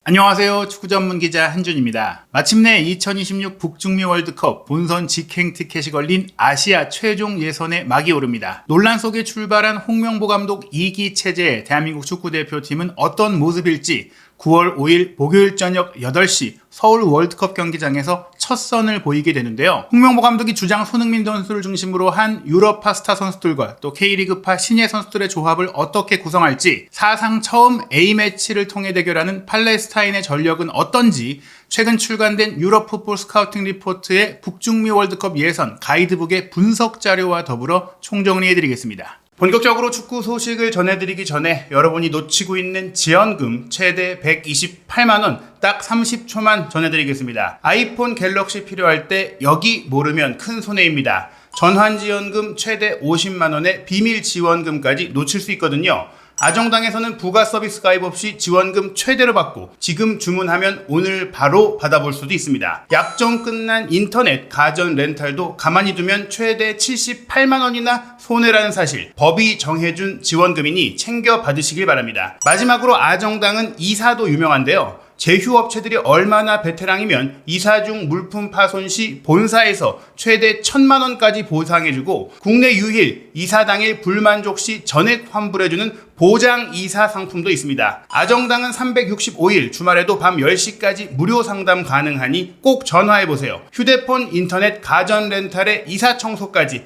안녕하세요. 축구 전문 기자 한준입니다. 마침내 2026 북중미 월드컵 본선 직행 티켓이 걸린 아시아 최종 예선의 막이 오릅니다. 논란 속에 출발한 홍명보 감독 2기 체제의 대한민국 축구대표팀은 어떤 모습일지 9월 5일 목요일 저녁 8시 서울 월드컵 경기장에서 첫 선을 보이게 되는데요. 홍명보 감독이 주장 손흥민 선수를 중심으로 한 유럽파 스타 선수들과 또 K리그파 신예 선수들의 조합을 어떻게 구성할지, 사상 처음 A매치를 통해 대결하는 팔레스타인의 전력은 어떤지 최근 출간된 유럽 풋볼 스카우팅 리포트의 북중미 월드컵 예선 가이드북의 분석 자료와 더불어 총정리해드리겠습니다. 본격적으로 축구 소식을 전해드리기 전에 여러분이 놓치고 있는 지원금 최대 128만원 딱 30초만 전해드리겠습니다. 아이폰 갤럭시 필요할 때 여기 모르면 큰 손해입니다. 전환지원금 최대 50만원의 비밀 지원금까지 놓칠 수 있거든요. 아정당에서는 부가 서비스 가입 없이 지원금 최대로 받고 지금 주문하면 오늘 바로 받아볼 수도 있습니다. 약정 끝난 인터넷 가전 렌탈도 가만히 두면 최대 78만원이나 손해라는 사실, 법이 정해준 지원금이니 챙겨 받으시길 바랍니다. 마지막으로 아정당은 이사도 유명한데요. 제휴업체들이 얼마나 베테랑이면 이사 중 물품 파손 시 본사에서 최대 1,000만원까지 보상해주고 국내 유일 이사 당일 불만족 시 전액 환불해주는 보장 이사 상품도 있습니다. 아정당은 365일 주말에도 밤 10시까지 무료 상담 가능하니 꼭 전화해보세요. 휴대폰, 인터넷, 가전 렌탈에 이사 청소까지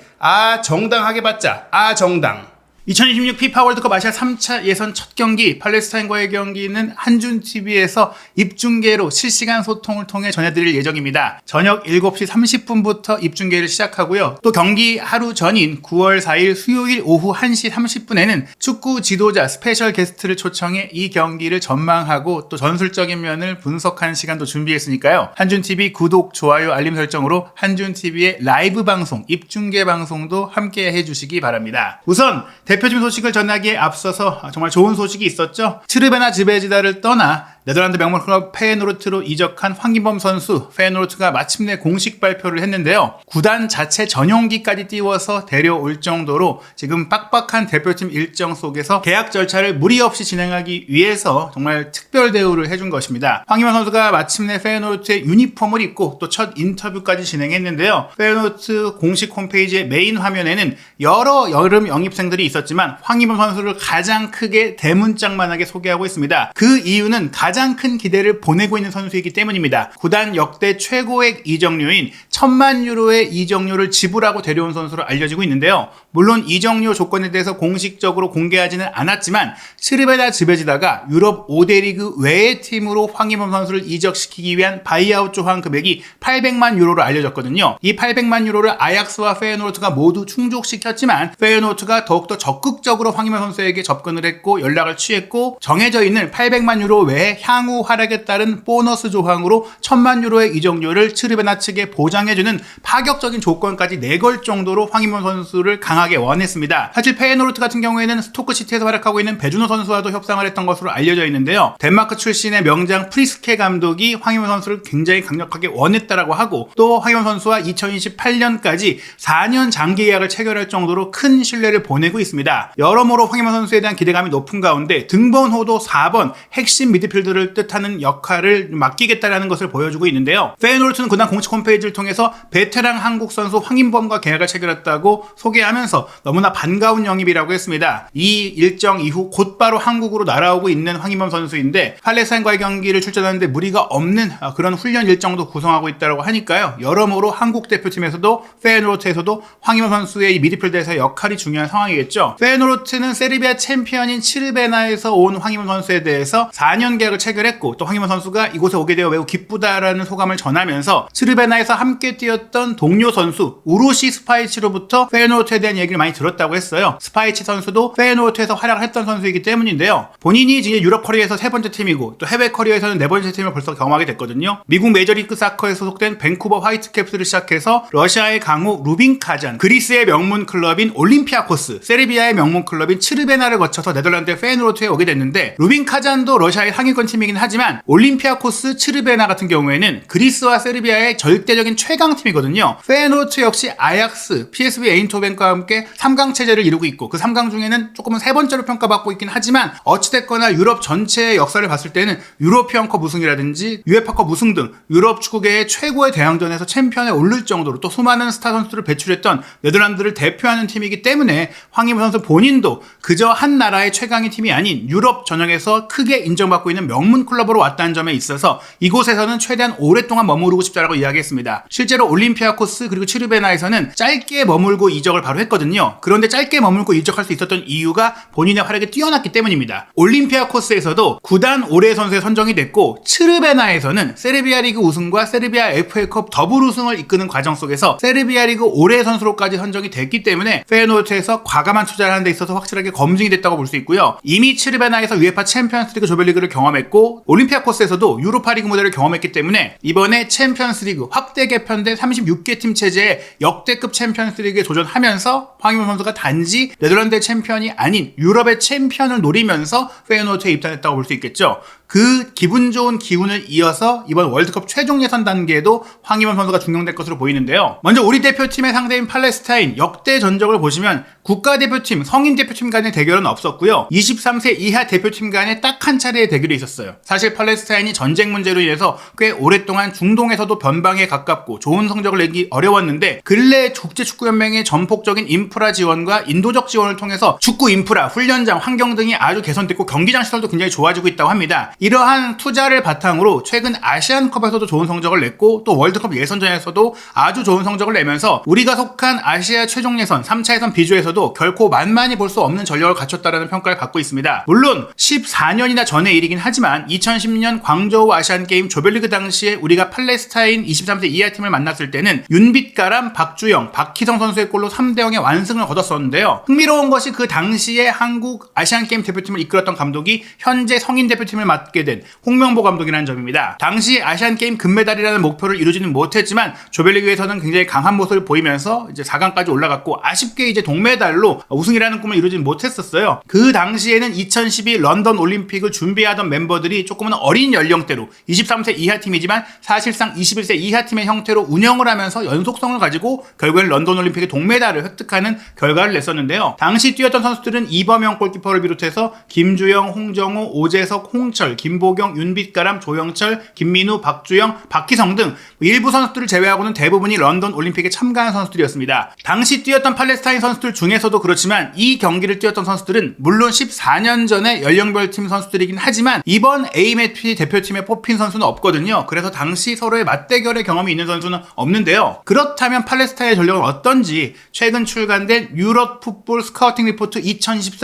정당하게 받자. 아정당. 2026 피파 월드컵 아시아 3차 예선 첫 경기 팔레스타인과의 경기는 한준TV에서 입중계로 실시간 소통을 통해 전해드릴 예정입니다. 저녁 7시 30분부터 입중계를 시작하고요. 또 경기 하루 전인 9월 4일 수요일 오후 1시 30분에는 축구 지도자 스페셜 게스트를 초청해 이 경기를 전망하고 또 전술적인 면을 분석하는 시간도 준비했으니까요. 한준TV 구독, 좋아요, 알림 설정으로 한준TV의 라이브 방송, 입중계 방송도 함께 해주시기 바랍니다. 우선 대표팀 소식을 전하기에 앞서서 정말 좋은 소식이 있었죠. 츠르베나 즈베지다를 떠나 네덜란드 명문 클럽 페예노르트로 이적한 황인범 선수, 페예노르트가 마침내 공식 발표를 했는데요. 구단 자체 전용기까지 띄워서 데려올 정도로 지금 빡빡한 대표팀 일정 속에서 계약 절차를 무리 없이 진행하기 위해서 정말 특별 대우를 해준 것입니다. 황인범 선수가 마침내 페예노르트의 유니폼을 입고 또 첫 인터뷰까지 진행했는데요. 페예노르트 공식 홈페이지의 메인 화면에는 여러 여름 영입생들이 있었지만 황인범 선수를 가장 크게 대문짝만하게 소개하고 있습니다. 그 이유는 가장 큰 기대를 보내고 있는 선수이기 때문입니다. 구단 역대 최고액 이적료인 1,000만 유로의 이적료를 지불하고 데려온 선수로 알려지고 있는데요. 물론 이적료 조건에 대해서 공식적으로 공개하지는 않았지만 츠르베나 즈베지다가 유럽 5대 리그 외의 팀으로 황인범 선수를 이적시키기 위한 바이아웃 조항 금액이 800만 유로로 알려졌거든요. 이 800만 유로를 아약스와 페예노르트가 모두 충족시켰지만 페예노르트가 더욱더 적극적으로 황인범 선수에게 접근을 했고 연락을 취했고 정해져 있는 800만 유로 외에 향후 활약에 따른 보너스 조항으로 1,000만 유로의 이적료를 츠르베나 측에 보장해주는 파격적인 조건까지 내걸 정도로 황인범 선수를 강하게 원했습니다. 사실 페예노르트 같은 경우에는 스토크시티에서 활약하고 있는 배준호 선수와도 협상을 했던 것으로 알려져 있는데요. 덴마크 출신의 명장 프리스케 감독이 황인범 선수를 굉장히 강력하게 원했다라고 하고 또 황인범 선수와 2028년까지 4년 장기 계약을 체결할 정도로 큰 신뢰를 보내고 있습니다. 여러모로 황인범 선수에 대한 기대감이 높은 가운데 등번호도 4번 핵심 미드필더를 뜻하는 역할을 맡기겠다라는 것을 보여주고 있는데요. 페예노르트는 구단 공식 홈페이지를 통해서 베테랑 한국 선수 황인범과 계약을 체결했다고 소개하면서 너무나 반가운 영입이라고 했습니다. 이 일정 이후 곧바로 한국으로 날아오고 있는 황인범 선수인데 팔레스타인과의 경기를 출전하는데 무리가 없는 그런 훈련 일정도 구성하고 있다고 하니까요. 여러모로 한국 대표팀에서도 페예노르트에서도 황인범 선수의 이 미드필더에서의 역할이 중요한 상황이겠죠. 페예노르트는 세르비아 챔피언인 츠르베나에서 온 황인범 선수에 대해서 4년 계약을 체결했고 또 황인범 선수가 이곳에 오게 되어 매우 기쁘다라는 소감을 전하면서 츠르베나에서 함께 뛰었던 동료 선수 우로시 스파이치로부터 페예노르트에 대한 얘기를 많이 들었다고 했어요. 스파이치 선수도 페예노르트에서 활약을 했던 선수이기 때문인데요. 본인이 이제 유럽 커리어에서 3번째 팀이고 또 해외 커리어에서는 4번째 팀을 벌써 경험하게 됐거든요. 미국 메이저리그 사커에 소속된 밴쿠버 화이트캡스를 시작해서 러시아의 강호 루빈 카잔, 그리스의 명문 클럽인 올림피아코스, 세르비아의 명문 클럽인 츠르베나를 거쳐서 네덜란드의 페예노르트에 오게 됐는데 루빈 카잔도 러시아의 상위권 팀이긴 하지만 올림피아코스 츠르베나 같은 경우에는 그리스와 세르비아의 절대적인 최강팀이거든요. 페노르트 역시 아약스, PSV 에인토벤과 함께 3강 체제를 이루고 있고 그 3강 중에는 조금은 세 번째로 평가받고 있긴 하지만 어찌됐거나 유럽 전체의 역사를 봤을 때는 유로피언컵 우승이라든지 유에파컵 우승 등 유럽 축구계의 최고의 대항전에서 챔피언에 오를 정도로 또 수많은 스타 선수들을 배출했던 네덜란드를 대표하는 팀이기 때문에 황희찬 선수 본인도 그저 한 나라의 최강의 팀이 아닌 유럽 전역에서 크게 인정받고 있는 명문 클럽으로 왔다는 점에 있어서 이곳에서는 최대한 오랫동안 머무르고 싶다라고 이야기했습니다. 실제로 올림피아코스 그리고 츠르베나에서는 짧게 머물고 이적을 바로 했거든요. 그런데 짧게 머물고 이적할 수 있었던 이유가 본인의 활약이 뛰어났기 때문입니다. 올림피아코스에서도 구단 올해의 선수에 선정이 됐고 츠르베나에서는 세르비아 리그 우승과 세르비아 FA컵 더블 우승을 이끄는 과정 속에서 세르비아 리그 올해의 선수로까지 선정이 됐기 때문에 페노르트에서 과감한 투자를 하는 데 있어서 확실하게 검증이 됐다고 볼 수 있고요. 이미 츠르베나에서 UEFA 챔피언스리그 조별리그를 경험했고 올림피아코스에서도 유로파리그 무대를 경험했기 때문에 이번에 챔피언스리그 확대 개편된 36개 팀 체제의 역대급 챔피언스리그에 도전하면서 황희찬 선수가 단지 네덜란드의 챔피언이 아닌 유럽의 챔피언을 노리면서 페노르트에 입단했다고 볼 수 있겠죠. 그 기분 좋은 기운을 이어서 이번 월드컵 최종 예선 단계에도 황희찬 선수가 중용될 것으로 보이는데요. 먼저 우리 대표팀의 상대인 팔레스타인 역대 전적을 보시면 국가대표팀, 성인 대표팀 간의 대결은 없었고요. 23세 이하 대표팀 간에 딱 한 차례의 대결이 있었어요. 사실 팔레스타인이 전쟁 문제로 인해서 꽤 오랫동안 중동에서도 변방에 가깝고 좋은 성적을 내기 어려웠는데 근래 국제축구연맹의 전폭적인 인프라 지원과 인도적 지원을 통해서 축구 인프라, 훈련장, 환경 등이 아주 개선됐고 경기장 시설도 굉장히 좋아지고 있다고 합니다. 이러한 투자를 바탕으로 최근 아시안컵에서도 좋은 성적을 냈고 또 월드컵 예선전에서도 아주 좋은 성적을 내면서 우리가 속한 아시아 최종 예선 3차 예선 비조에서도 결코 만만히 볼 수 없는 전력을 갖췄다라는 평가를 받고 있습니다. 물론 14년이나 전의 일이긴 하지만 2010년 광저우 아시안게임 조별리그 당시에 우리가 팔레스타인 23세 이하 팀을 만났을 때는 윤빛가람, 박주영, 박희성 선수의 골로 3대0의 완승을 거뒀었는데요. 흥미로운 것이 그 당시에 한국 아시안게임 대표팀을 이끌었던 감독이 현재 성인 대표팀을 맡게 된 홍명보 감독이라는 점입니다. 당시 아시안게임 금메달이라는 목표를 이루지는 못했지만 조별리그에서는 굉장히 강한 모습을 보이면서 이제 4강까지 올라갔고 아쉽게 이제 동메달로 우승이라는 꿈을 이루지는 못했었어요. 그 당시에는 2012 런던 올림픽을 준비하던 멤버들이 조금은 어린 연령대로 23세 이하 팀이지만 사실상 21세 이하 팀의 형태로 운영을 하면서 연속성을 가지고 결국엔 런던 올림픽의 동메달을 획득하는 결과를 냈었는데요. 당시 뛰었던 선수들은 이범영 골키퍼를 비롯해서 김주영, 홍정호, 오재석, 홍철, 김보경, 윤빛가람, 조영철, 김민우, 박주영, 박희성 등 일부 선수들을 제외하고는 대부분이 런던 올림픽에 참가한 선수들이었습니다. 당시 뛰었던 팔레스타인 선수들 중에서도 그렇지만 이 경기를 뛰었던 선수들은 물론 14년 전에 연령별 팀 선수들이긴 하지만 이번 AMF 대표팀에 뽑힌 선수는 없거든요. 그래서 당시 서로의 맞대결의 경험이 있는 선수는 없는데요. 그렇다면 팔레스타인의 전력은 어떤지 최근 출간된 유럽 풋볼 스카우팅 리포트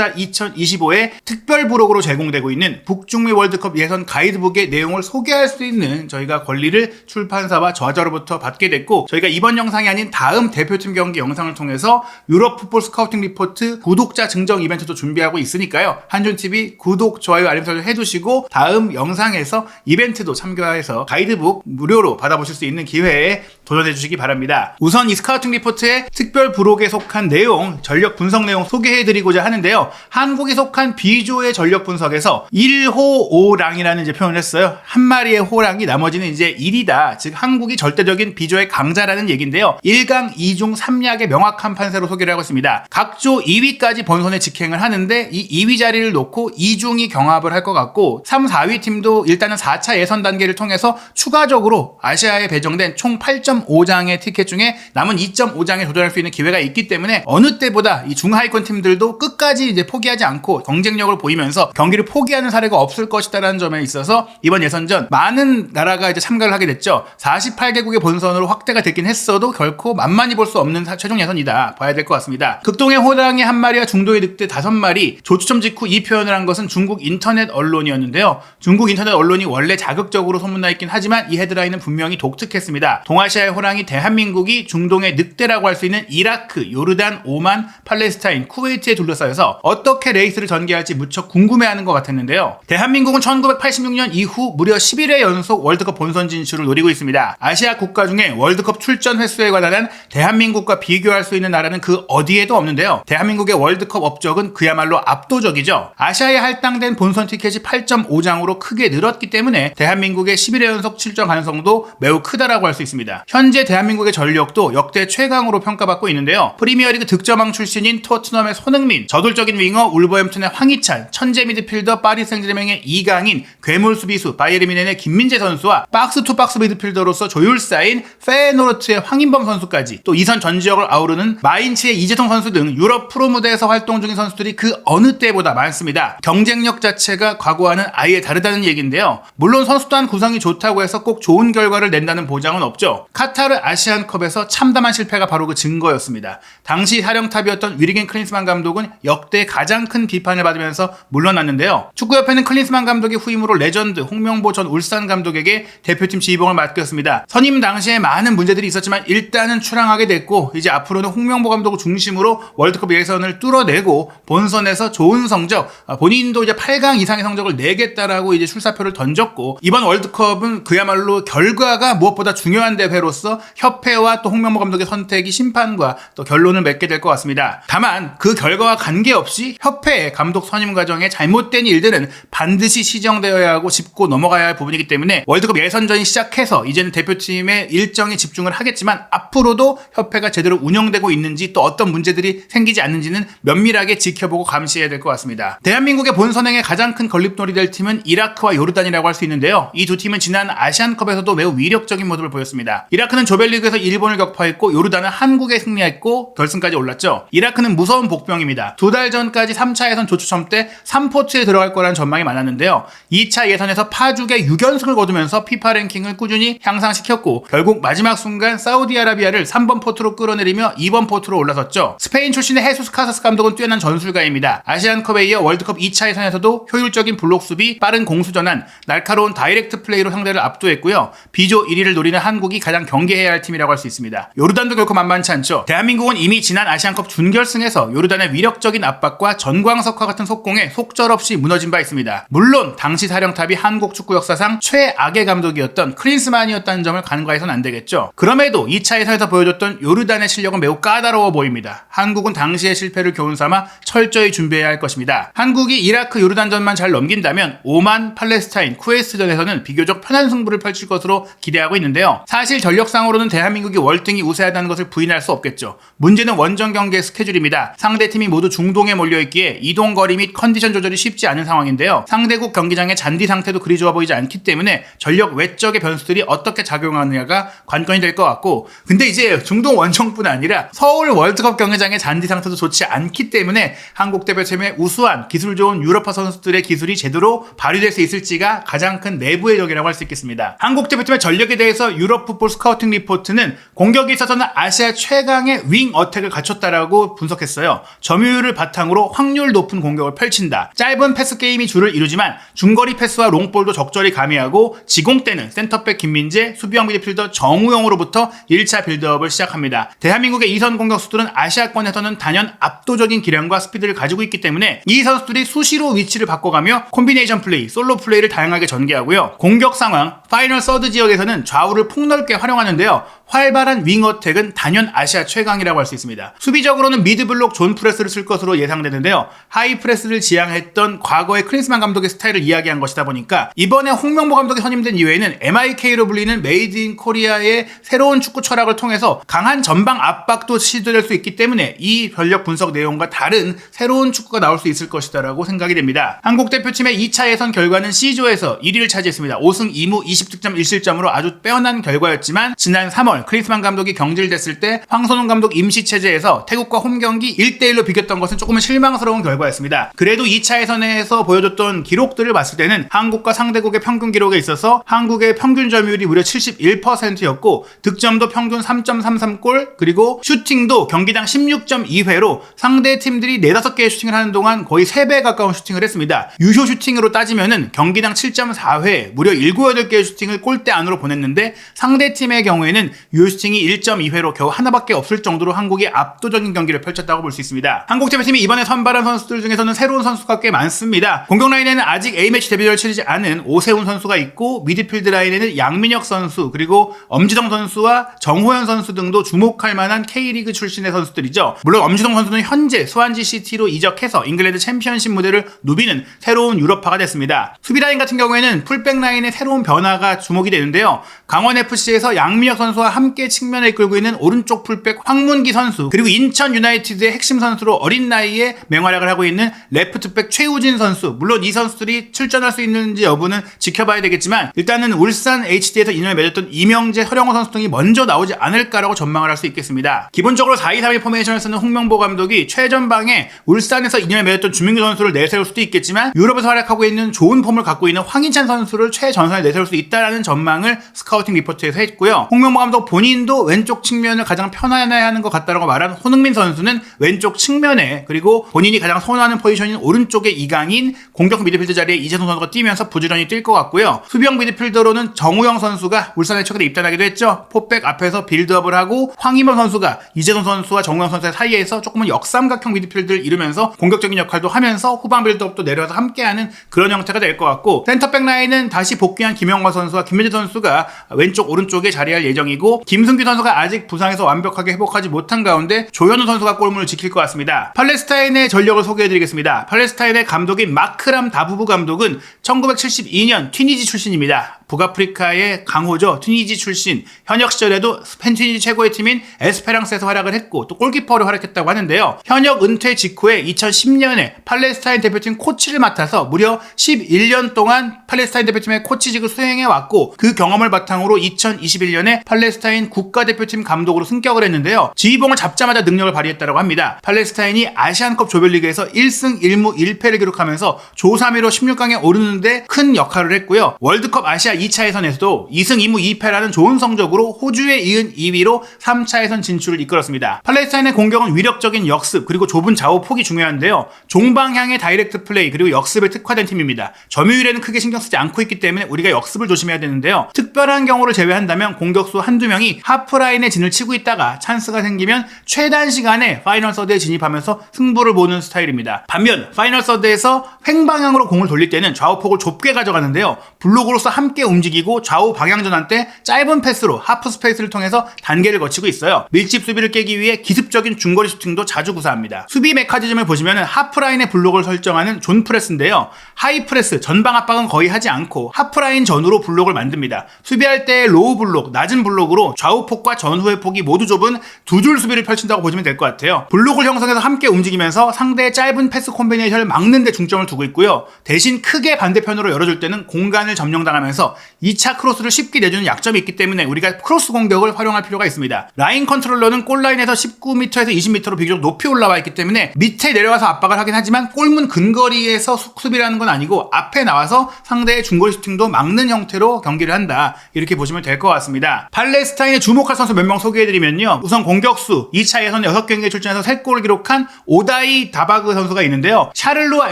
2014-2025의 특별 부록으로 제공되고 있는 북중미 월드컵 예선 가이드북의 내용을 소개할 수 있는 저희가 권리를 출판사와 저자로부터 받게 됐고 저희가 이번 영상이 아닌 다음 대표팀 경기 영상을 통해서 유럽 풋볼 스카우팅 리포트 구독자 증정 이벤트도 준비하고 있으니까요. 한준TV 구독, 좋아요, 알림 설정 해두시고 다음 영상에서 이벤트도 참가해서 가이드북 무료로 받아보실 수 있는 기회에 도전해주시기 바랍니다. 우선 이 스카우팅 리포트의 특별 부록에 속한 내용, 전력 분석 내용 소개해드리고자 하는데요. 한국이 속한 B조의 전력 분석에서 1호 5랑이라는 이제 표현을 했어요. 한 마리의 호랑이 나머지는 이제 1이다. 즉 한국이 절대적인 B조의 강자라는 얘기인데요. 1강 2중 3약의 명확한 판세로 소개를 하고 있습니다. 각조 2위까지 본선에 직행을 하는데 이 2위 자리를 놓고 2중이 경합을 할 것 같고 3, 4위 팀도 일단은 4차 예선 단계를 통해서 추가적으로 아시아에 배정된 총 8.5장의 티켓 중에 남은 2.5장에 도전할 수 있는 기회가 있기 때문에 어느 때보다 이 중하위권 팀들도 끝까지 이제 포기하지 않고 경쟁력을 보이면서 경기를 포기하는 사례가 없을 것이다라는 점에 있어서 이번 예선전 많은 나라가 이제 참가를 하게 됐죠. 48개국의 본선으로 확대가 됐긴 했어도 결코 만만히 볼 수 없는 최종 예선이다 봐야 될 것 같습니다. 극동의 호랑이 한 마리와 중도의 늑대 5마리 조추첨 직후 이 표현을 한 것은 중국 인터넷 언론이었는데요. 중국 인터넷 언론이 원래 자극적으로 소문나 있긴 하지만 이 헤드라인은 분명히 독특했습니다. 동아시아의 호랑이 대한민국이 중동의 늑대라고 할 수 있는 이라크, 요르단, 오만, 팔레스타인, 쿠웨이트에 둘러싸여서 어떻게 레이스를 전개할지 무척 궁금해하는 것 같았는데요. 대한민국은 1986년 이후 무려 11회 연속 월드컵 본선 진출을 노리고 있습니다. 아시아 국가 중에 월드컵 출전 횟수에 관한 대한민국과 비교할 수 있는 나라는 그 어디에도 없는데요. 대한민국의 월드컵 업적은 그야말로 압도적이죠. 아시아에 할당된 본선 티켓이 8.5장으로 크게 늘었기 때문에 대한민국의 11회 연속 출전 가능성도 매우 크다라고 할 수 있습니다. 현재 대한민국의 전력도 역대 최강으로 평가받고 있는데요. 프리미어리그 득점왕 출신인 토트넘의 손흥민, 저돌적인 윙어 울버햄튼의 황희찬, 천재 미드필더 파리 생제르맹의 이강인, 괴물 수비수 바이에른 뮌헨의 김민재 선수와 박스투박스 미드필더로서 조율사인 페예노르트의 황인범 선수까지, 또 이선 전지역을 아우르는 마인츠의 이재성 선수 등 유럽 프로 무대에서 활동 중인 선수들이 그 어느 때보다 많습니다. 경쟁력 자체가 과거와는 아예 다르다는 얘기인데요. 물론 선수 또한 구성이 좋다고 해서 꼭 좋은 결과를 낸다는 보장은 없죠. 카타르 아시안컵에서 참담한 실패가 바로 그 증거였습니다. 당시 사령탑이었던 위리겐 클린스만 감독은 역대 가장 큰 비판을 받으면서 물러났는데요. 축구협회는 클린스만 감독의 후임으로 레전드 홍명보 전 울산 감독에게 대표팀 지휘봉을 맡겼습니다. 선임 당시에 많은 문제들이 있었지만 일단은 출항하게 됐고, 이제 앞으로는 홍명보 감독을 중심으로 월드컵 예선을 뚫어내고 본선에서 좋은 성적, 본인도 이제 8강 이상의 성적을 내겠다라고 이제 출사표를 던졌고, 이번 월드컵은 그야말로 결과가 무엇보다 중요한 대회로서 협회와 또 홍명보 감독의 선택이 심판과 또 결론을 맺게 될 것 같습니다. 다만 그 결과와 관계없이 협회의 감독 선임 과정에 잘못된 일들은 반드시 시정되어야 하고 짚고 넘어가야 할 부분이기 때문에 월드컵 예선전이 시작해서 이제는 대표팀의 일정에 집중을 하겠지만, 앞으로도 협회가 제대로 운영되고 있는지 또 어떤 문제들이 생기지 않는지는 면밀하게 지켜보고 감시해야 될 것 같습니다. 대한민국의 본선행에 가장 큰 걸림돌이 될 팀은 이라크와 요르단이라고 할 수 있는데요. 이 두 팀은 지난 아시안컵에서도 매우 위력적인 모습을 보였습니다. 이라크는 조별리그에서 일본을 격파했고 요르단은 한국에 승리했고 결승까지 올랐죠. 이라크는 무서운 복병입니다. 2달 전까지 3차 예선 조추첨 때 3포트에 들어갈 거라는 전망이 많았는데요. 2차 예선에서 파죽의 6연승을 거두면서 피파 랭킹을 꾸준히 향상시켰고, 결국 마지막 순간 사우디아라비아를 3번 포트로 끌어내리며 2번 포트로 올라섰죠. 스페인 출신의 헤수스 카사스 감독은 뛰어난 전술가입니다. 아시안컵에 이어 월드컵 2차 예선에서도 효율적인 블록 수비, 빠른 공수 전환, 날카로운 다이렉트 플레이로 상대를 압도했고요. B조 1위를 노리는 한국이 가장 경계해야 할 팀이라고 할 수 있습니다. 요르단도 결코 만만치 않죠. 대한민국은 이미 지난 아시안컵 준결승에서 요르단의 위력적인 압박과 전광석화 같은 속공에 속절없이 무너진 바 있습니다. 물론 당시 사령탑이 한국 축구 역사상 최악의 감독이었던 클린스만이었다는 점을 간과해서는 안 되겠죠. 그럼에도 2차 예선에서 보여줬던 요르단의 실력은 매우 까다로워 보입니다. 한국은 당시의 실패를 교훈 삼아 철저히 준비해야 할 것입니다. 한국이 이라크 요르단전만 잘 넘긴다면 오만, 팔레스타인, 쿠웨이트전에서는 비교적 편한 승부를 펼칠 것으로 기대하고 있는데요. 사실 전력상으로는 대한민국이 월등히 우세하다는 것을 부인할 수 없겠죠. 문제는 원정 경기의 스케줄입니다. 상대팀이 모두 중동에 몰려있기에 이동거리 및 컨디션 조절이 쉽지 않은 상황인데요. 상대국 경기장의 잔디 상태도 그리 좋아 보이지 않기 때문에 전력 외적의 변수들이 어떻게 작용하느냐가 관건이 될 것 같고, 근데 이제 중동 원정뿐 아니라 서울 월드컵 경기장의 잔디 상태도 좋지 않기 때문에 한국 대표팀의 우수한 기술 좋은 유럽파 선수들의 기술이 제대로 발휘될 수 있을지가 가장 큰 내부의 적이라고 할 수 있겠습니다. 한국 대표팀의 전력에 대해서 유럽 풋볼 스카우팅 리포트는 공격에 있어서는 아시아 최강의 윙 어택을 갖췄다라고 분석했어요. 점유율을 바탕으로 확률 높은 공격을 펼친다. 짧은 패스 게임이 주를 이루지만 중거리 패스와 롱볼도 적절히 가미하고, 지공 때는 센터백 김민재, 수비형 미드필더 정우영으로부터 1차 빌드업을 시작합니다. 대한민국의 이선 공격수들은 아시아권에서는 단연 압도적인 기량과 스피드를 가지고 있기 때문에 이 선수들이 수시로 위치를 바꿔가며 콤비네이션 플레이, 솔로 플레이를 다양하게 전개하고요. 공격 상황, 파이널 서드 지역에서는 좌우를 폭넓게 활용하는데요. 활발한 윙어택은 단연 아시아 최강이라고 할 수 있습니다. 수비적으로는 미드블록 존 프레스를 쓸 것으로 예상되는데요. 하이 프레스를 지향했던 과거의 클린스만 감독의 스타일을 이야기한 것이다 보니까 이번에 홍명보 감독이 선임된 이후에는 MIK로 불리는 메이드 인 코리아의 새로운 축구 철학을 통해서 강한 전방 압박도 시도될 수 있기 때문에 이 전력 분석 내용과 다른 새로운 축구가 나올 수 있을 것이다라고 생각이 됩니다. 한국 대표팀의 2차 예선 결과는 C조에서 1위를 차지했습니다. 5승 2무 20득점 1실점으로 아주 빼어난 결과였지만, 지난 3월 클린스만 감독이 경질됐을 때 황선홍 감독 임시체제에서 태국과 홈경기 1대1로 비겼던 것은 조금은 실망스러운 결과였습니다. 그래도 2차 예선에서 보여줬던 기록들을 봤을 때는 한국과 상대국의 평균 기록에 있어서 한국의 평균 점유율이 무려 71%였고 득점도 평균 3.33골, 그리고 슈팅도 경기당 16.2회로 상대 팀들이 4-5개의 슈팅을 하는 동안 거의 3배 가까운 슈팅을 했습니다. 유효 슈팅으로 따지면은 경기당 7.4회 무려 7-8개의 슈팅을 골대 안으로 보냈는데, 상대 팀의 경우에는 유효 슈팅이 1.2회로 겨우 하나밖에 없을 정도로 한국이 압도적인 경기를 펼쳤다고 볼 수 있습니다. 한국 대표팀이 이번에 선발한 선수들 중에서는 새로운 선수가 꽤 많습니다. 공격 라인에는 아직 A매치 데뷔전을 치르지 않은 오세훈 선수가 있고, 미드필드 라인에는 양민혁 선수, 그리고 엄지성 선수와 정호연 선수 등도 주목할 만한 K리그 출신의 선수들이죠. 물론 엄지성 선수는 현재 스완지 시티로 이적해서 잉글랜드 챔피언십 무대를 누비는 새로운 유럽파가 됐습니다. 수비 라인 같은 경우에는 풀백 라인의 새로운 변화가 주목이 되는데요. 강원FC에서 양민혁 선수와 함께 측면에 이끌고 있는 오른쪽 풀백 황문기 선수, 그리고 인천 유나이티드의 핵심 선수로 어린 나이에 맹활약을 하고 있는 레프트백 최우진 선수, 물론 이 선수들이 출전할 수 있는지 여부는 지켜봐야 되겠지만 일단은 울산 HD에서 인연을 맺었던 이명재, 허령호 선수 등이 먼저 나오지 않을까라고 전망을 할 수 있겠습니다. 기본적으로 4-2-3-1 포메이션을 쓰는 홍명보 감독이 최전방에 울산에서 인연을 맺었던 주민규 선수를 내세울 수도 있겠지만 유럽에서 활약하고 있는 좋은 폼을 갖고 있는 황인찬 선수를 최전선에 내세울 수 있다라는 전망을 스카우팅 리포트에서 했고요. 홍명보 감독 본인도 왼쪽 측면을 가장 편안해하는 것 같다라고 말한 손흥민 선수는 왼쪽 측면에, 그리고 본인이 가장 선호하는 포지션인 오른쪽에 이강인, 공격 미드필드 자리에 이재성 선수가 뛰면서 부지런히 뛸 것 같고요. 수비형 미드필더로는 정우영 선수가 울산에 최근에 입단하기도 했죠. 포백 앞에서 빌드업을 하고 황희범 선수가 이재성 선수와 정우영 선수의 사이에서 조금은 역삼각형 미드필드를 이루면서 공격적인 역할도 하면서 후방 빌드업도 내려서 함께하는 그런 형태가 될 것 같고, 센터백 라인은 다시 복귀한 김영과 선수와 김민재 선수가 왼쪽 오른쪽에 자리할 예정이고, 김승규 선수가 아직 부상에서 완벽하게 회복하지 못한 가운데 조현우 선수가 골문을 지킬 것 같습니다. 팔레스타인의 전력을 소개해드리겠습니다. 팔레스타인의 감독인 마크람 다부부 감독은 1972년 튀니지 출신입니다. 북아프리카의 강호죠. 튀니지 출신. 현역 시절에도 스페인 튀니지 최고의 팀인 에스페랑스에서 활약을 했고 또 골키퍼로 활약했다고 하는데요. 현역 은퇴 직후에 2010년에 팔레스타인 대표팀 코치를 맡아서 무려 11년 동안 팔레스타인 대표팀의 코치직을 수행해왔고, 그 경험을 바탕으로 2021년에 팔레스타인 국가대표팀 감독으로 승격을 했는데요. 지휘봉을 잡자마자 능력을 발휘했다고 합니다. 팔레스타인이 아시안컵 조별리그에서 1승 1무 1패를 기록하면서 조 3위로 16강에 오르는데 큰 역할을 했고요. 월드컵 아시아 2차 예선에서도 2승 2무 2패라는 좋은 성적으로 호주에 이은 2위로 3차 예선 진출을 이끌었습니다. 팔레스타인의 공격은 위력적인 역습, 그리고 좁은 좌우 폭이 중요한데요. 종방향의 다이렉트 플레이, 그리고 역습에 특화된 팀입니다. 점유율에는 크게 신경 쓰지 않고 있기 때문에 우리가 역습을 조심해야 되는데요. 특별한 경우를 제외한다면 공격수 한두 명이 하프라인에 진을 치고 있다가 찬스가 생기면 최단 시간에 파이널 서드에 진입하면서 승부를 보는 스타일입니다. 반면 파이널 서드에서 횡방향으로 공을 돌릴 때는 좌우폭을 좁게 가져가는데요. 블록으로서 함께 움직이고 좌우 방향 전환 때 짧은 패스로 하프 스페이스를 통해서 단계를 거치고 있어요. 밀집 수비를 깨기 위해 기습적인 중거리 슈팅도 자주 구사합니다. 수비 메커니즘을 보시면 하프라인의 블록을 설정하는 존 프레스인데요. 하이 프레스, 전방 압박은 거의 하지 않고 하프라인 전후로 블록을 만듭니다. 수비할 때 로우 블록, 낮은 블록으로 좌우폭과 전후의 폭이 모두 좁은 두 줄 수비를 펼친다고 보시면 될 것 같아요. 블록을 형성해서 함께 움직이면서 상대의 짧은 패스 콤비네이션을 막는 데 중점을 두고 있고요. 대신 크게 반대편으로 열어줄 때는 공간을 점령당하면서 2차 크로스를 쉽게 내주는 약점이 있기 때문에 우리가 크로스 공격을 활용할 필요가 있습니다. 라인 컨트롤러는 골라인에서 19m에서 20m로 비교적 높이 올라와 있기 때문에 밑에 내려와서 압박을 하긴 하지만 골문 근거리에서 수비를 하는 건 아니고 앞에 나와서 상대의 중거리 슈팅도 막는 형태로 경기를 한다, 이렇게 보시면 될 것 같습니다. 팔레스타인에 주목할 선수 몇 명 소개해드리면요. 우선 공격수 2차 예선 6경기에 출전해서 3골을 기록한 오다이 다바그 선수가 있는데요. 샤를루아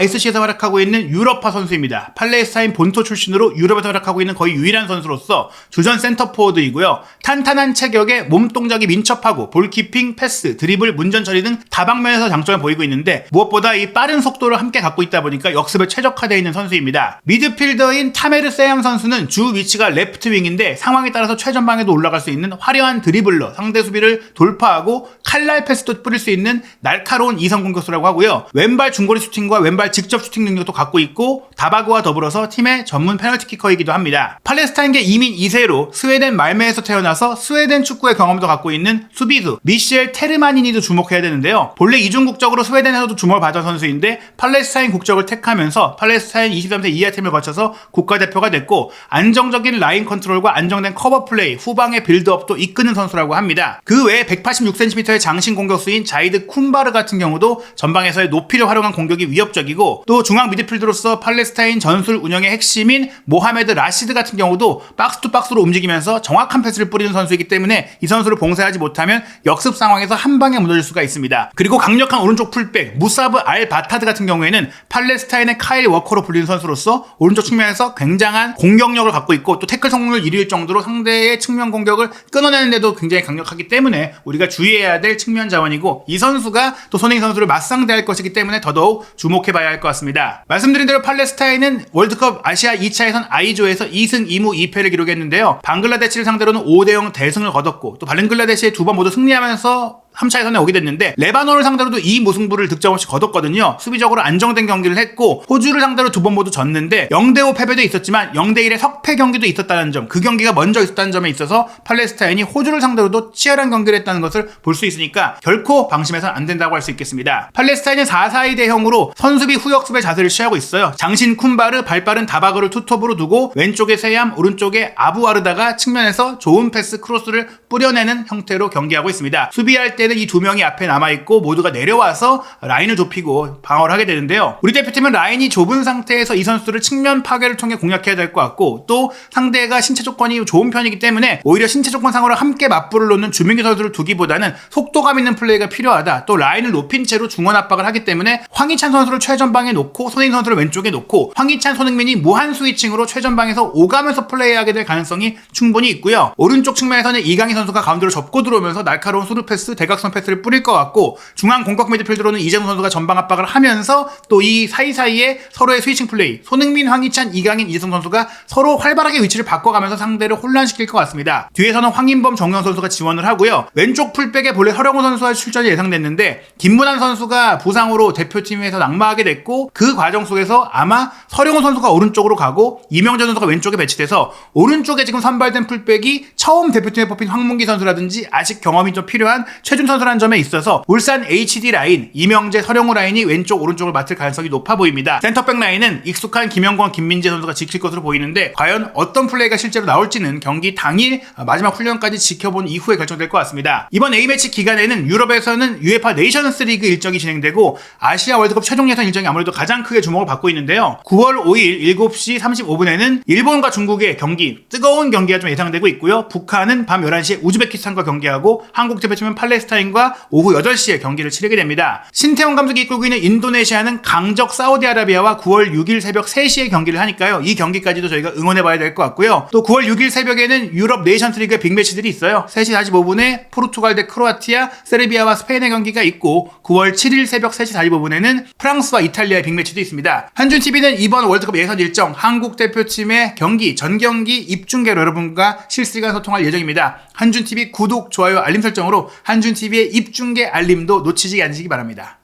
SC에서 활약하고 있는 유럽파 선수입니다. 팔레스타인 본토 출신으로 유럽에서 활약하고 있는 거의 유일한 선수로서 주전 센터포워드이고요. 탄탄한 체격에 몸 동작이 민첩하고 볼키핑, 패스, 드리블, 문전 처리 등 다방면에서 장점을 보이고 있는데 무엇보다 이 빠른 속도를 함께 갖고 있다 보니까 역습에 최적화되어 있는 선수입니다. 미드필더인 타메르 세얌 선수는 주 위치가 레프트 윙인데 상황에 따라서 최전방에도 올라갈 수 있는 화려한 드리블러, 상대 수비를 돌파하고 칼날 패스도 뿌릴 수 있는 날카로운 이성 공격수라고 하고요. 왼발 중거리 슈팅과 왼발 직접 슈팅 능력도 갖고 있고 다바그와 더불어서 팀의 전문 페널티키커이기도 합니다. 팔레스타인계 이민 2세로 스웨덴 말메에서 태어나서 스웨덴 축구의 경험도 갖고 있는 수비수 미셸 테르마니니도 주목해야 되는데요. 본래 이중 국적으로 스웨덴에서도 주목을 받은 선수인데 팔레스타인 국적을 택하면서 팔레스타인 23세 이하 팀을 거쳐서 국가대표가 됐고 안정적인 라인 컨트롤과 안정된 커버 플레이, 후방의 빌드업도 이끄는 선수라고 합니다. 그 외에 186cm의 장신 공격수인 자이드 쿰바르 같은 경우도 전방에서의 높이를 활용한 공격이 위협적이고, 또 중앙 미드필더로서 팔레스타인 전술 운영의 핵심인 모하메드 라시드 스미스 같은 경우도 박스 투 박스로 움직이면서 정확한 패스를 뿌리는 선수이기 때문에 이 선수를 봉쇄하지 못하면 역습 상황에서 한 방에 무너질 수가 있습니다. 그리고 강력한 오른쪽 풀백 무사브 알 바타드 같은 경우에는 팔레스타인의 카일 워커로 불리는 선수로서 오른쪽 측면에서 굉장한 공격력을 갖고 있고 또 태클 성공률 1위일 정도로 상대의 측면 공격을 끊어내는데도 굉장히 강력하기 때문에 우리가 주의해야 될 측면 자원이고, 이 선수가 또 손흥민 선수를 맞상대할 것이기 때문에 더더욱 주목해봐야 할 것 같습니다. 말씀드린 대로 팔레스타인은 월드컵 아시아 2차 예선 I조에서 2승 2무 2패를 기록했는데요. 방글라데시를 상대로는 5대0 대승을 거뒀고 또 방글라데시에 두 번 모두 승리하면서 3차 예선에 오게 됐는데 레바논을 상대로도 이 무승부를 득점 없이 거뒀거든요. 수비적으로 안정된 경기를 했고 호주를 상대로 두 번 모두 졌는데 0대5 패배도 있었지만 0대1의 석패 경기도 있었다는 점, 그 경기가 먼저 있었다는 점에 있어서 팔레스타인이 호주를 상대로도 치열한 경기를 했다는 것을 볼 수 있으니까 결코 방심해서는 안 된다고 할 수 있겠습니다. 팔레스타인은 4-4-2 대형으로 선수비 후역습의 자세를 취하고 있어요. 장신 쿤바르, 발빠른 다바그를 투톱으로 두고 왼쪽에 세얌, 오른쪽에 아부아르다가 측면에서 좋은 패스 크로스를 뿌려내는 형태로 경기하고 있습니다. 수비할 때는 이 두 명이 앞에 남아있고 모두가 내려와서 라인을 좁히고 방어를 하게 되는데요. 우리 대표팀은 라인이 좁은 상태에서 이 선수들을 측면 파괴를 통해 공략해야 될 것 같고, 또 상대가 신체 조건이 좋은 편이기 때문에 오히려 신체 조건상으로 함께 맞불을 놓는 주민기 선수를 두기보다는 속도감 있는 플레이가 필요하다. 또 라인을 높인 채로 중원 압박을 하기 때문에 황희찬 선수를 최전방에 놓고 손흥민 선수를 왼쪽에 놓고 황희찬, 손흥민이 무한 스위칭으로 최전방에서 오가면서 플레이하게 될 가능성이 충분히 있고요. 오른쪽 측면에서는 이강인 선수가 가운데로 접고 들어오면서 날카로운 수루 패스, 대각선 패스를 뿌릴 것 같고, 중앙 공격 미드필더로는 이재동 선수가 전방 압박을 하면서 또 이 사이사이에 서로의 스위칭 플레이, 손흥민, 황희찬, 이강인, 이재동 선수가 서로 활발하게 위치를 바꿔가면서 상대를 혼란시킬 것 같습니다. 뒤에서는 황인범, 정우영 선수가 지원을 하고요. 왼쪽 풀백에 본래 허령호 선수와 출전이 예상됐는데 김문환 선수가 부상으로 대표팀에서 낙마하게 됐고, 그 과정 속에서 아마 서령호 선수가 오른쪽으로 가고 이명재 선수가 왼쪽에 배치돼서 오른쪽에 지금 선발된 풀백이 처음 대표팀에 뽑힌 황문기 선수라든지 아직 경험이 좀 필요한 최준 선수라는 점에 있어서 울산 HD 라인, 이명재, 서령호 라인이 왼쪽 오른쪽을 맡을 가능성이 높아 보입니다. 센터백 라인은 익숙한 김영권, 김민재 선수가 지킬 것으로 보이는데 과연 어떤 플레이가 실제로 나올지는 경기 당일 마지막 훈련까지 지켜본 이후에 결정될 것 같습니다. 이번 A매치 기간에는 유럽에서는 UEFA 네이션스 리그 일정이 진행되고 아시아 월드컵 최종 예선 일정이 아무래도 가장 크게 주목을 받고 있는데요. 9월 5일 7시 35분에는 일본과 중국의 경기, 뜨거운 경기가 좀 예상되고 있고요. 북한은 밤 11시에 우즈베키스탄과 경기하고 한국 대표팀은 팔레스타인과 오후 8시에 경기를 치르게 됩니다. 신태용 감독이 이끌고 있는 인도네시아는 강적 사우디아라비아와 9월 6일 새벽 3시에 경기를 하니까요. 이 경기까지도 저희가 응원해봐야 될 것 같고요. 또 9월 6일 새벽에는 유럽 네이션스 리그의 빅매치들이 있어요. 3시 45분에 포르투갈 대 크로아티아, 세르비아와 스페인의 경기가 있고 9월 7일 새벽 3시 45분에는 프랑스와 이탈리아의 빅매치도 있습니다. 한준TV는 이번 월드컵 예선 일정, 한국 대표팀의 경기, 전경기 입중계로 여러분과 실시간 소통할 예정입니다. 한준TV 구독, 좋아요, 알림 설정으로 한준TV의 입중계 알림도 놓치지 않으시기 바랍니다.